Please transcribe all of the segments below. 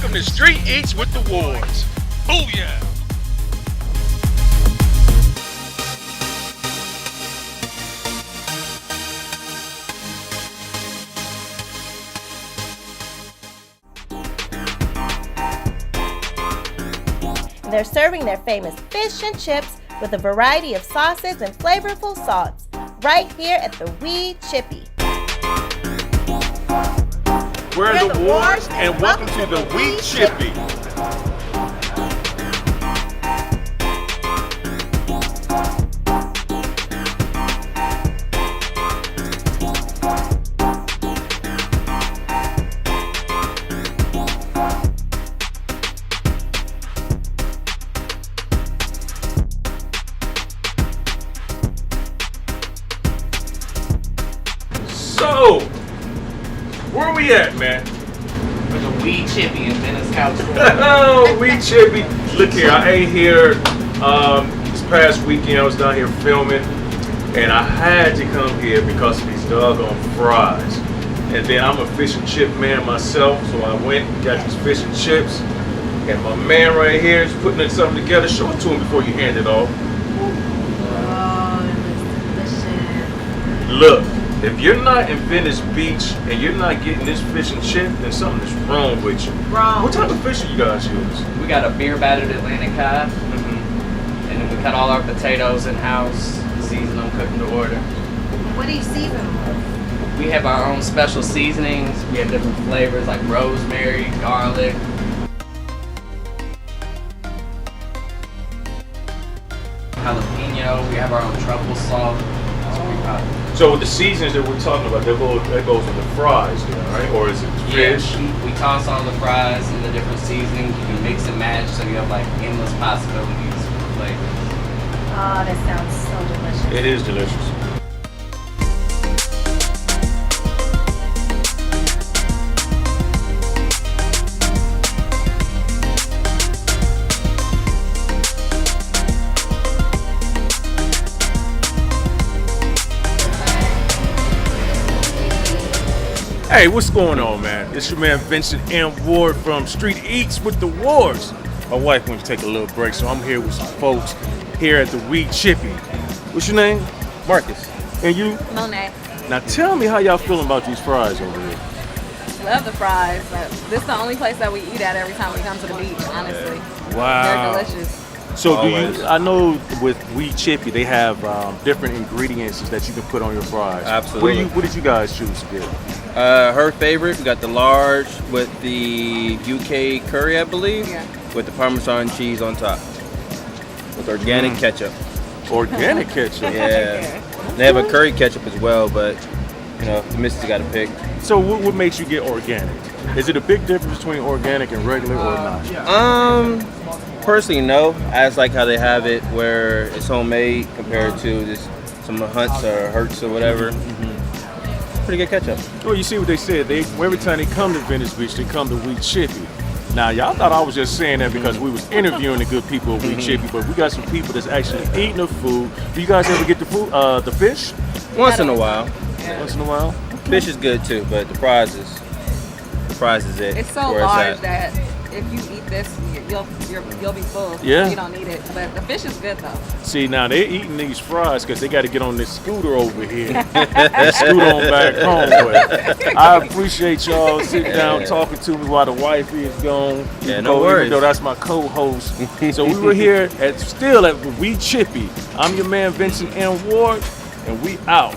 Welcome to Street Eats with the Wars. Booyah! They're serving their famous fish and chips with a variety of sauces and flavorful salts right here at the Wee Chippie. We're the Wars, and welcome to the Wee Chippie. So, where we at, man? There's a Wee Chippie in Venice, California. Oh, Wee Chippie. Look here, I ate here this past weekend. I was down here filming, and I had to come here because of these doggone fries. And then I'm a fish and chip man myself, so I went and got these fish and chips. And my man right here is putting something together. Show it to him before you hand it off. Oh, this is delicious. Look. If you're not in Venice Beach and you're not getting this fish and chip, then something's wrong with you. Wrong. What type of fish do you guys use? We got a beer battered Atlantic cod, and then we cut all our potatoes in house, season them, cook them to order. What do you season them with? We have our own special seasonings. We have different flavors like rosemary, garlic. Jalapeno. We have our own truffle salt. That's what we got. So with the seasonings that we're talking about, that goes in the fries, right? Or is it fish? Yeah, we toss all the fries and the different seasonings. You can mix and match, so you have like endless possibilities for flavors. Oh, that sounds so delicious. It is delicious. Hey, what's going on, man? It's your man Vincent M. Ward from Street Eats with the Wars. My wife went to take a little break, so I'm here with some folks here at the Wee Chippie. What's your name? Marcus. And you? Monet. Now tell me how y'all feeling about these fries over here. Love the fries, but this is the only place that we eat at every time we come to the beach, honestly. Wow. They're delicious. So Always. I know with Wee Chippie, they have different ingredients that you can put on your fries. Absolutely. What did you guys choose to get? Her favorite, we got the large with the UK curry, I believe, Yeah. with the Parmesan cheese on top, with organic ketchup. Organic ketchup. Yeah. They have a curry ketchup as well, but you know, the missus got to pick. So what makes you get organic? Is it a big difference between organic and regular or not? Personally, no. I just like how they have it where it's homemade compared to just some Hunts or Hertz or whatever. Pretty good ketchup. Well, you see what they said. Every time they come to Venice Beach, they come to Wee Chippie. Now, y'all thought I was just saying that because we was interviewing the good people of Wee Chippie, but we got some people that's actually eating the food. Do you guys ever get the food, the fish? Once in a while. Once in a while? Fish is good too, but the fries is it. It's so where large at. that if you eat this, you'll be full. Yeah. You don't need it, but the fish is good though. See, now they're eating these fries because they got to get on this scooter over here and scoot on back home. But I appreciate y'all sitting down talking to me while the wife is gone. Yeah, no worries. Even though that's my co-host. So we were here still at Wee Chippie. I'm your man Vincent M. Ward, and we out.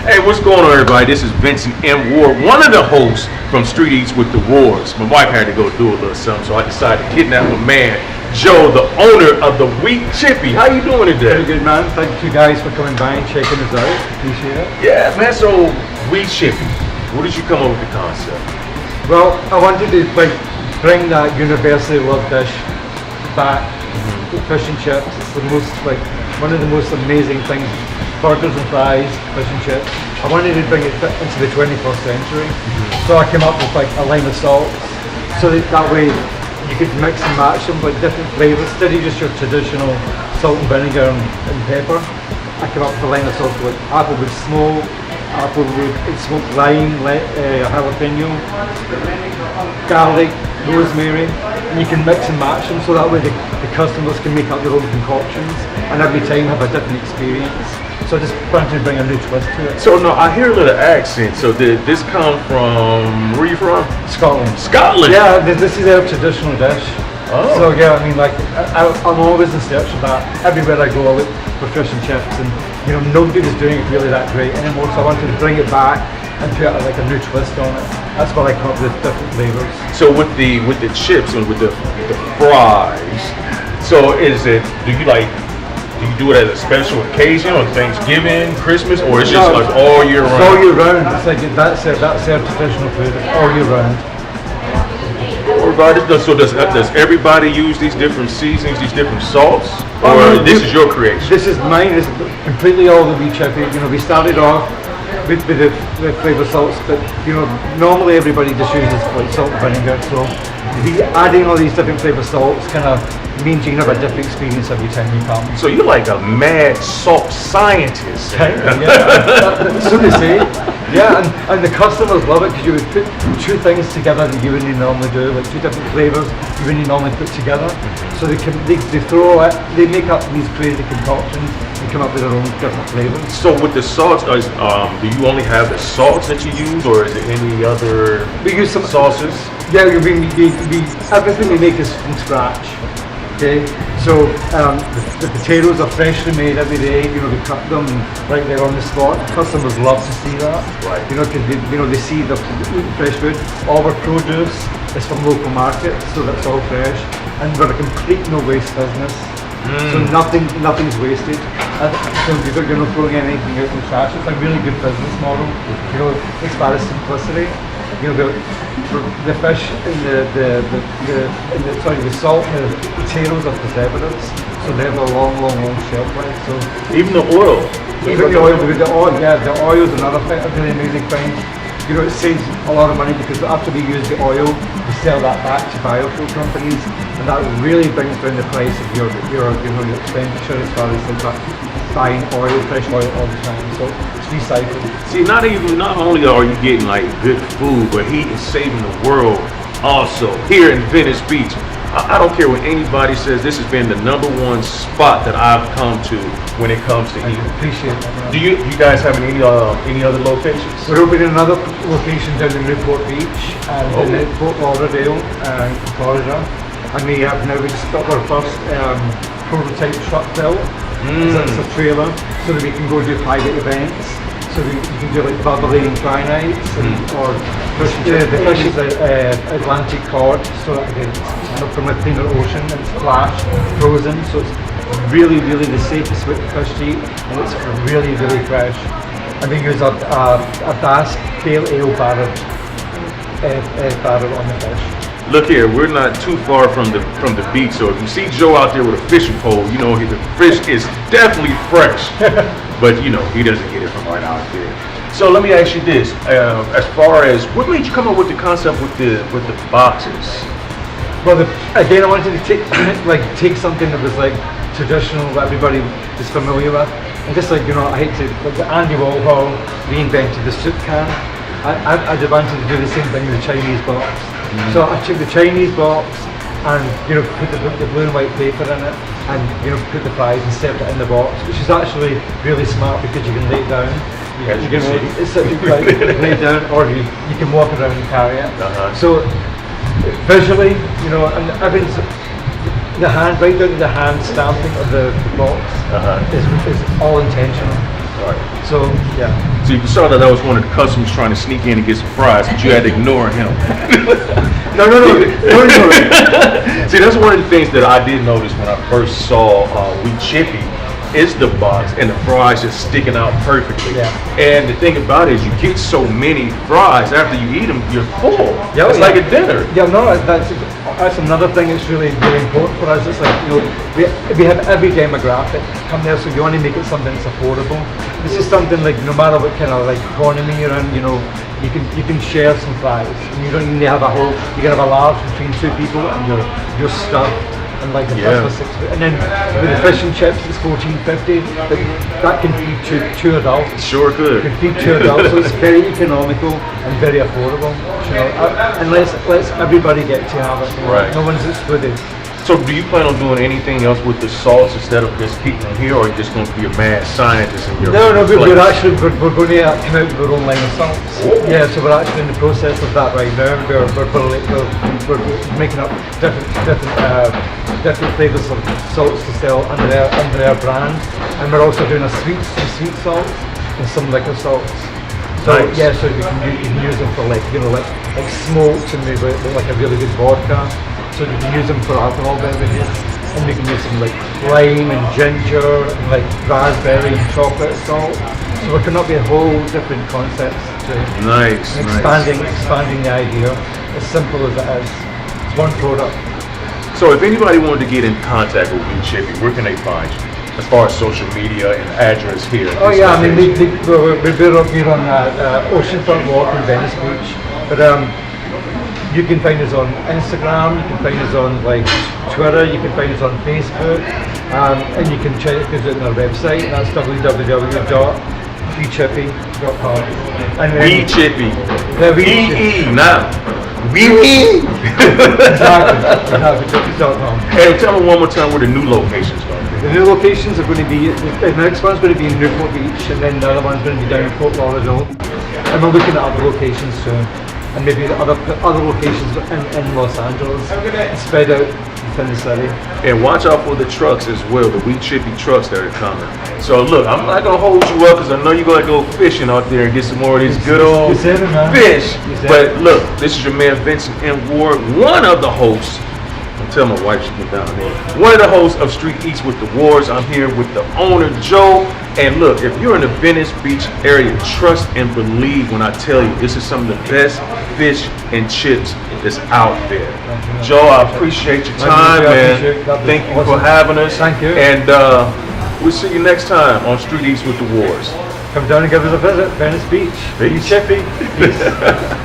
Hey, what's going on, everybody? This is Vincent M. Ward, one of the hosts from Street Eats with the Wars. My wife had to go do a little something, so I decided to kidnap my man, Joe, the owner of the Wee Chippie. How you doing today? Pretty good, man. Thank you guys for coming by and checking us out. Appreciate it. Yeah, man. So Wee Chippie, what did you come up with the concept? Well, I wanted to bring that universally loved dish back. Fish and chips. It's the most one of the most amazing things. Burgers and fries, fish and chips. I wanted to bring it into the 21st century. So I came up with a line of salt. So that way you could mix and match them with different flavors instead of just your traditional salt and vinegar and pepper. I came up with a line of salt with applewood smoke, applewood, it's smoked lime, jalapeno, garlic, rosemary, and you can mix and match them so that way the customers can make up their own concoctions and every time have a different experience. So I just wanted to bring a new twist to it. So no, I hear a little accent. So did this come from, where are you from? Scotland. Scotland? Yeah, this is our traditional dish. Oh. So yeah, I mean, like I'm always in search of that. Everywhere I go, I look for fish and chips, and you know nobody was doing it really that great anymore. So I wanted to bring it back and put like a new twist on it. That's what I come up with different flavors. So with the chips and with the fries, so is it? Do you do it as a special occasion on Thanksgiving, Christmas, or it's just like all year round? It's all year round. It's like that's our traditional food. It's all year round. So does everybody use these different seasonings, these different salts, or this is your creation? This is mine. It's completely all the Wee Chippie. You know, we started off with the flavour salts, but you know, normally everybody just uses like salt and vinegar. So adding all these different flavour salts kind of means you can have a different experience every time you come. So you're like a mad salt scientist. Yeah, so they say. Yeah, and the customers love it because you would put two things together that you wouldn't normally do, like two different flavours you wouldn't normally put together. So they make up these crazy concoctions and come up with their own different flavours. So with the salts, do you only have the salts that you use, or is it any other We use some sauces? Yeah, everything we make is from scratch. Okay, so the potatoes are freshly made every day. You know, we cut them right there on the spot. Customers love to see that. Right. You know, because they see the fresh food. All our produce is from local markets, so that's all fresh. And we're a complete no waste business. So nothing's wasted. So you're not throwing anything out in the trash. It's a really good business model. You know, it's about simplicity. You know, the fish and the salt and the potatoes are preservatives, so they have a long shelf life. So Even the oil. even the oil is another thing, a really amazing thing. You know, it saves a lot of money because after we use the oil, we sell that back to biofuel companies, and that really brings down the price of your expenditure as far as like buying oil, fresh oil all the time. So it's recycled. See, not only are you getting like good food, but he is saving the world also here in Venice Beach. I don't care what anybody says, this has been the #1 spot that I've come to when it comes to eating. Appreciate that. Do you guys have any other locations? We're opening another location down in Newport Beach and in Fort Lauderdale, Florida. And we just got our first prototype truck built. It's a trailer so that we can go do private events. So you can do like bubbly and fry nights, or the fish is Atlantic cod, so it's from a cleaner ocean, and it's flash, frozen, so it's really the safest way to fish to eat, and it's really fresh. And we use a Bass Pale Ale barrel on the fish. Look here, we're not too far from the beach, so if you see Joe out there with a fishing pole, you know the fish is definitely fresh. But you know, he doesn't get it from right out there. So let me ask you this: as far as what made you come up with the concept with the boxes? Well, again, I wanted to take something that was like traditional, that everybody is familiar with, and just like I hate to, like Andy Warhol reinvented the soup can. I wanted to do the same thing with the Chinese box. So I took the Chinese box and put the blue and white paper in it, and put the fries and served it in the box, which is actually really smart because you can lay it down. You can lay it down, or you can walk around and carry it. So visually, and everything's right down to the hand stamping of the box is all intentional. Right. So yeah. So you saw that I was one of the customers trying to sneak in and get some fries, but you had to ignore him. No. See, that's one of the things that I did notice when I first saw Wee Chippie is the box and the fries just sticking out perfectly. Yeah. And the thing about it is you get so many fries after you eat them, you're full. Yeah, it's like a dinner. Yeah, no, that's another thing that's really important for us. It's like, we have every demographic come there, so you want to make it something that's affordable. This is something like, no matter what kind of like economy you're in, you can share some fries. And you don't need to have you can have a large between two people, and you're stuffed. and like the Yeah. first for 6 foot. And then with the fish and chips, it's $14.50. But that can feed two adults. Sure could. Can feed two adults, so it's very economical and very affordable. You know, and let's everybody get to have it. You know? Right. No one's excluded. So do you plan on doing anything else with the sauce instead of just keeping them here, or are you just going to be a mad scientist in your No, we're place? actually we're going to come out with our own line of salts. Oh. Yeah, so we're actually in the process of that right now. We're making up different flavors of salts to sell under their brand, and we're also doing some sweet salts and some liquor salts. So Nice. yeah, so you can use them for like smoked and maybe like a really good vodka. So you can use them for alcohol beverages, and you can use them like lime and ginger and like raspberry and chocolate salt. So we're coming up with a whole different concepts to Nice. expanding the idea. As simple as it is, it's one product. So if anybody wanted to get in contact with Wee Chippie, where can they find you? As far as social media and address here. Oh yeah, I mean we're on Oceanfront Walk in Venice Beach, but you can find us on Instagram, you can find us on like Twitter, you can find us on Facebook, and you can check us out on our website. That's www.weechippie.com. And then Wee Chippie. Yeah, Wee E-E, now. Wee. exactly.com. Hey, tell me one more time where the new location's going to be. The new locations are going to be, the next one's going to be in Newport Beach, and then the other one's going to be down in Fort Lauderdale. And we're looking at other locations soon, and maybe other locations in Los Angeles, spread out within the city. And watch out for the trucks as well, the Wee Chippie trucks that are coming. So look, I'm not going to hold you up because I know you're going to go fishing out there and get some more of these good old You said it, man. fish. You said But it. look, this is your man Vincent M. Ward, one of the hosts. I'll tell my wife she can down there. One of the hosts of Street Eats with the Wars. I'm here with the owner, Joe. And look, if you're in the Venice Beach area, trust and believe when I tell you this is some of the best fish and chips that's out there. Joe, I appreciate your time, man. Thank you for having us. Thank you. And we'll see you next time on Street Eats with the Wars. Come down and give us a visit, Venice Beach. Peace. Wee Chippie. Peace.